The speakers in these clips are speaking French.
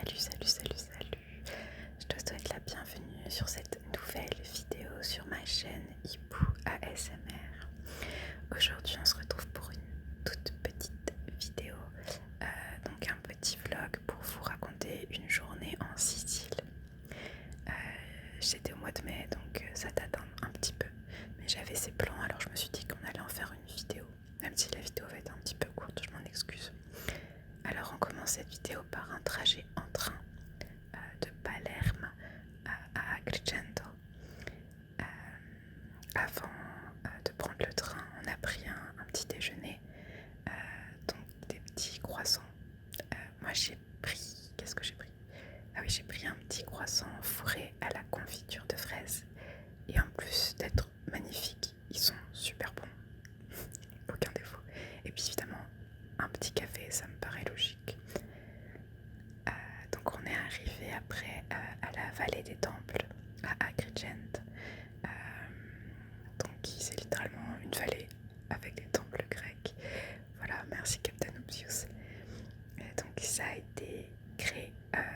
Salut. Je te souhaite la bienvenue sur cette nouvelle vidéo sur ma chaîne Hibou ASMR. Aujourd'hui, on se retrouve pour une toute petite vidéo, donc un petit vlog pour vous raconter une journée en Sicile. J'étais au mois de mai, donc ça date un petit peu, mais j'avais ces plans, alors je me suis dit qu'on allait en faire une vidéo, même si la vidéo va être un petit peu courte, je m'en excuse. Alors on commence cette vidéo par un trajet en train de Palerme à Agrigento. Avant de prendre le train, on a pris un petit déjeuner, donc des petits croissants. Moi qu'est-ce que j'ai pris? Ah oui, j'ai pris un petit croissant fourré à la confiture de fraises. Et en plus d'être magnifiques, ils sont super bons. Aucun défaut. Et puis évidemment, un petit café, ça me paraît logique. Donc on est arrivé après à la vallée des temples, à Agrigento. Donc c'est littéralement une vallée avec des temples grecs. Voilà, merci Captain Obvious. Et donc ça a été créé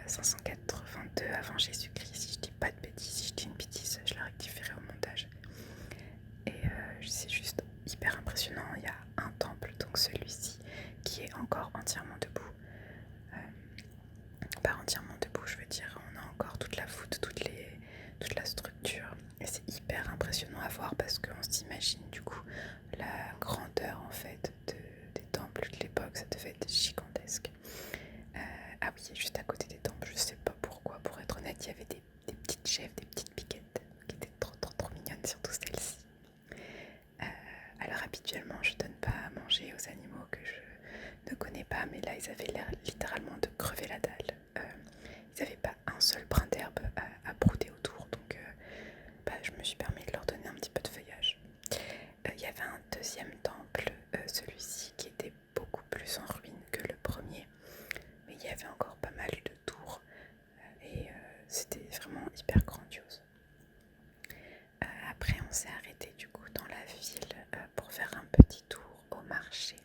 582 avant Jésus-Christ, si je dis pas de bêtises. Si je dis une bêtise, je la rectifierai au montage. Et c'est juste hyper impressionnant. Il y a un temple, donc celui-ci, qui est encore entièrement debout. Pas entièrement debout, je veux dire, on a encore toute la voûte, toute la structure. Et c'est hyper impressionnant à voir parce qu'on s'imagine du coup la grandeur en fait des temples de l'époque, ça devait être gigantesque. Ah oui, juste à côté des temples, je sais pas pourquoi, pour être honnête, il y avait des petites chèvres, des petites piquettes qui étaient trop mignonnes, surtout celle-ci. Alors habituellement, je donne pas à manger aux animaux que je ne connais pas, mais là ils avaient l'air littéralement de crever la dalle. Ils n'avaient pas un seul brin d'herbe à brouter autour, donc je me suis permis de leur donner un petit peu de feuillage. Il y avait un deuxième temple, celui-ci qui était beaucoup plus en ruine que le premier, mais il y avait encore pas mal de tours et c'était vraiment hyper grandiose. Après on s'est arrêté du coup dans la ville pour faire un petit tour au marché,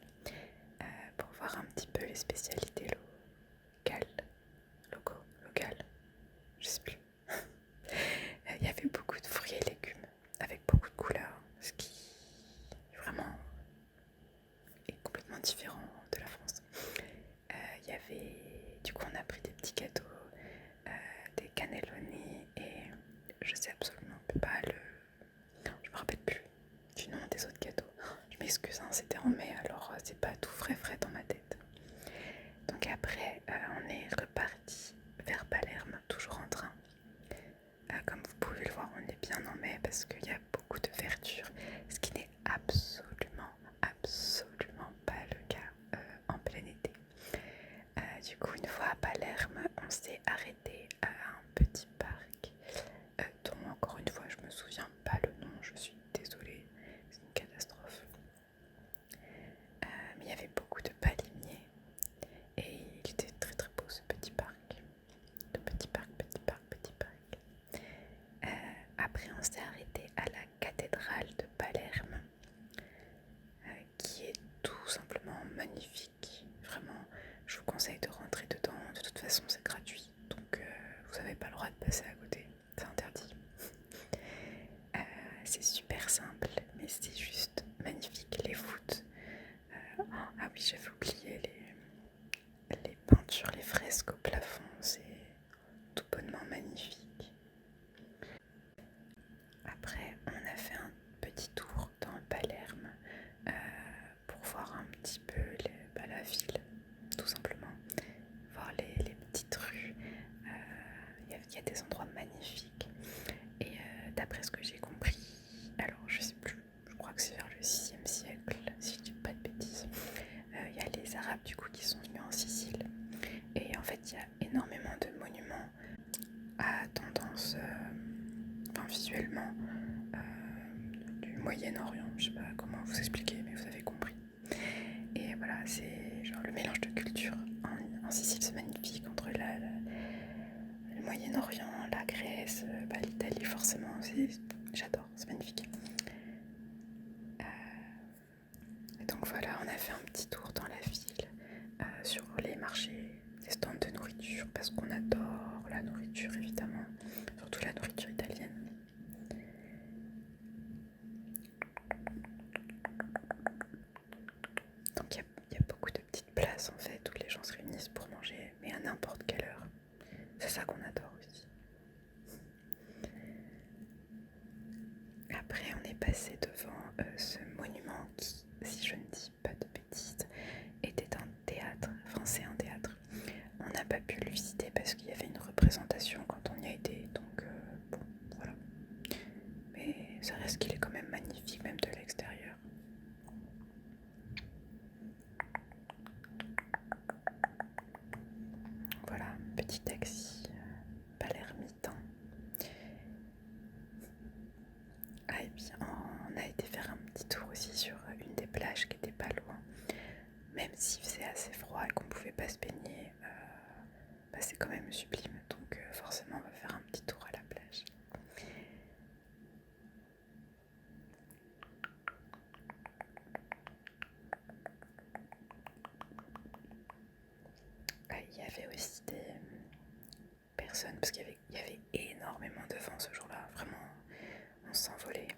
pour voir un petit peu les spécialités locales, je sais plus. Il y avait beaucoup de fruits et légumes avec beaucoup de couleurs, ce qui vraiment est complètement différent de la France. Il y avait, du coup on a pris des petits gâteaux, des cannelloni et je sais absolument pas je me rappelle plus du nom des autres gâteaux. Je m'excuse, hein, c'était en mai, alors c'est pas tout frais dans ma tête. Donc après on est reparti vers Palerme, toujours en train. Comme vous pouvez le voir, on est bien en mai parce qu'il y a beaucoup de verdure, ce qui n'est absolument pas le cas en plein été. Du coup, une fois à Palerme, on s'est arrêté à un petit parc dont encore une fois je me souviens pas le nom, je suis désolée, c'est une catastrophe. Mais il y avait beaucoup de palmiers et il était très beau ce petit parc. Après on s'est arrêté à la cathédrale de Palerme qui est tout simplement magnifique. Vraiment, je vous conseille de rentrer dedans. De toute façon c'est gratuit, donc vous n'avez pas le droit de passer à côté, c'est interdit. C'est super simple, mais c'est juste magnifique. Les voûtes, ah oui, j'avais oublié les peintures, les fresques au plafond, c'est tout bonnement magnifique. Après, on a fait un petit tour dans Palerme pour voir un petit peu la ville, tout simplement. Voir les petites rues. Il y a des endroits magnifiques. Et d'après ce que j'ai compris, alors je sais plus, je crois que c'est vers le 6e siècle, si je dis pas de bêtises, il y a les Arabes du coup qui sont venus en Sicile. Et en fait, il y a énormément de monuments à tendance, visuellement, du Moyen-Orient. Je sais pas comment vous expliquer, mais vous avez compris. Et voilà, c'est genre le mélange de cultures. En Sicile, c'est magnifique entre le Moyen-Orient, la Grèce, l'Italie, forcément. J'adore, c'est magnifique. Et donc voilà, on a fait un petit tour dans la ville, sur les marchés, des stands de nourriture. nourriture parce qu'on adore la nourriture évidemment, surtout la nourriture italienne. Donc il y a beaucoup de petites places en fait où les gens se réunissent pour manger, mais à n'importe quelle heure. C'est ça qu'on adore aussi. Après on est passé devant ce monument qui, si je ne dis pas de bêtises, était un théâtre, enfin c'est un théâtre. On n'a pas pu le visiter parce qu'il y avait une représentation quand on y a été, donc bon, voilà. Mais ça reste qu'il est quand même magnifique, même de l'extérieur. Voilà, petit taxi palermitain. Ah et puis on a été faire un petit tour aussi sur une des plages qui était pas loin. Même s'il faisait assez froid et qu'on pouvait pas se baigner, bah c'est quand même sublime. Donc forcément on va faire un petit tour à la plage. Il y avait aussi des personnes, parce qu'il y avait énormément de vent ce jour-là, vraiment on s'envolait.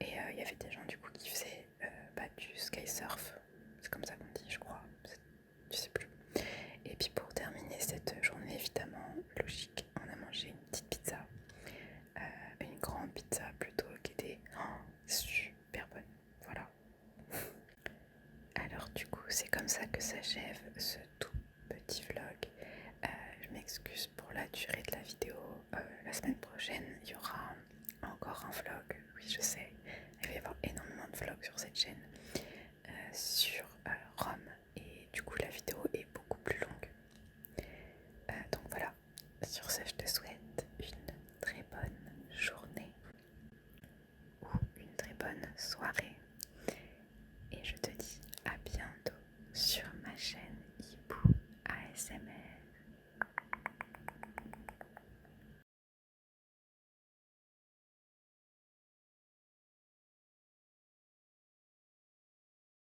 Et il y avait des gens du coup qui faisaient du sky surf, c'est comme ça qu'on dit je crois, je sais plus. Et puis pour terminer cette journée évidemment logique, on a mangé une petite pizza, une grande pizza plutôt qui était super bonne, voilà. Alors du coup c'est comme ça que s'achève ce tout petit vlog. Je m'excuse pour la durée de la vidéo. La semaine prochaine